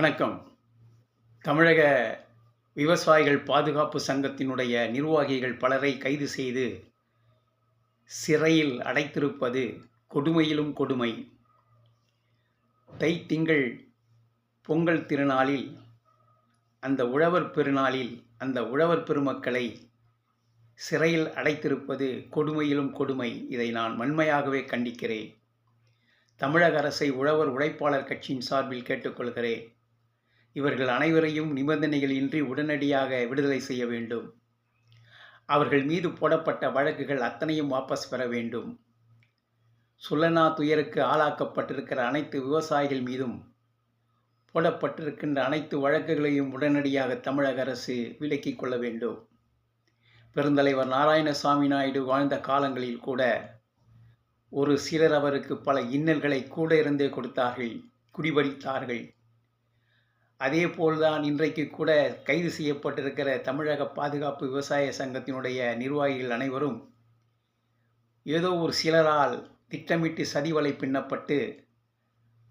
வணக்கம். தமிழக விவசாயிகள் பாதுகாப்பு சங்கத்தினுடைய நிர்வாகிகள் பலரை கைது செய்து சிறையில் அடைத்திருப்பது கொடுமையிலும் கொடுமை. தைத்திங்கள் பொங்கல் திருநாளில் அந்த உழவர் பெருநாளில் அந்த உழவர் பெருமக்களை சிறையில் அடைத்திருப்பது கொடுமையிலும் கொடுமை. இதை நான் வன்மையாகவே கண்டிக்கிறேன். தமிழக அரசை உழவர் உழைப்பாளர் கட்சியின் சார்பில் கேட்டுக்கொள்கிறேன். இவர்கள் அனைவரையும் நிபந்தனைகள் இன்றி உடனடியாக விடுதலை செய்ய வேண்டும். அவர்கள் மீது போடப்பட்ட வழக்குகள் அத்தனையும் வாபஸ் பெற வேண்டும். சுல்லனா துயருக்கு ஆளாக்கப்பட்டிருக்கிற அனைத்து விவசாயிகள் மீதும் போடப்பட்டிருக்கின்ற அனைத்து வழக்குகளையும் உடனடியாக தமிழக அரசு விலக்கிக் கொள்ள வேண்டும். பெருந்தலைவர் நாராயணசாமி நாயுடு வாழ்ந்த காலங்களில் கூட ஒரு சிலர் அவருக்கு பல இன்னல்களை கூட இருந்தே கொடுத்தார்கள், குடிபடித்தார்கள். அதே போல்தான் இன்றைக்கு கூட கைது செய்யப்பட்டிருக்கிற தமிழக பாதுகாப்பு விவசாய சங்கத்தினுடைய நிர்வாகிகள் அனைவரும் ஏதோ ஒரு சிலரால் திட்டமிட்டு சதிவலை பின்னப்பட்டு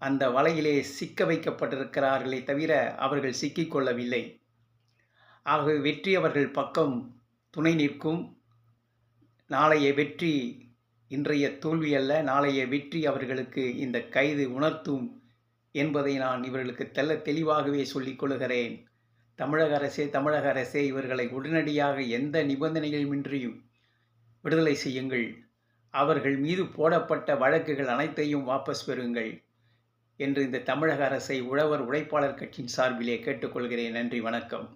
அந்த வலையிலே சிக்க வைக்கப்பட்டிருக்கிறார்களே தவிர அவர்கள் சிக்கிக்கொள்ளவில்லை. ஆகவே வெற்றி அவர்கள் பக்கம் துணை நிற்கும். நாளைய வெற்றி இன்றைய தோல்வி அல்ல, நாளைய வெற்றி அவர்களுக்கு இந்த கைது உணர்த்தும் என்பதை நான் இவர்களுக்கு தெளிவாகவே சொல்லிக் கொள்கிறேன். தமிழக அரசே இவர்களை உடனடியாக எந்த நிபந்தனைகளுமின்றியும் விடுதலை செய்யுங்கள். அவர்கள் மீது போடப்பட்ட வழக்குகள் அனைத்தையும் வாபஸ் பெறுங்கள் என்று இந்த தமிழக அரசை உழவர் உழைப்பாளர் கட்சியின் சார்பிலே கேட்டுக்கொள்கிறேன். நன்றி, வணக்கம்.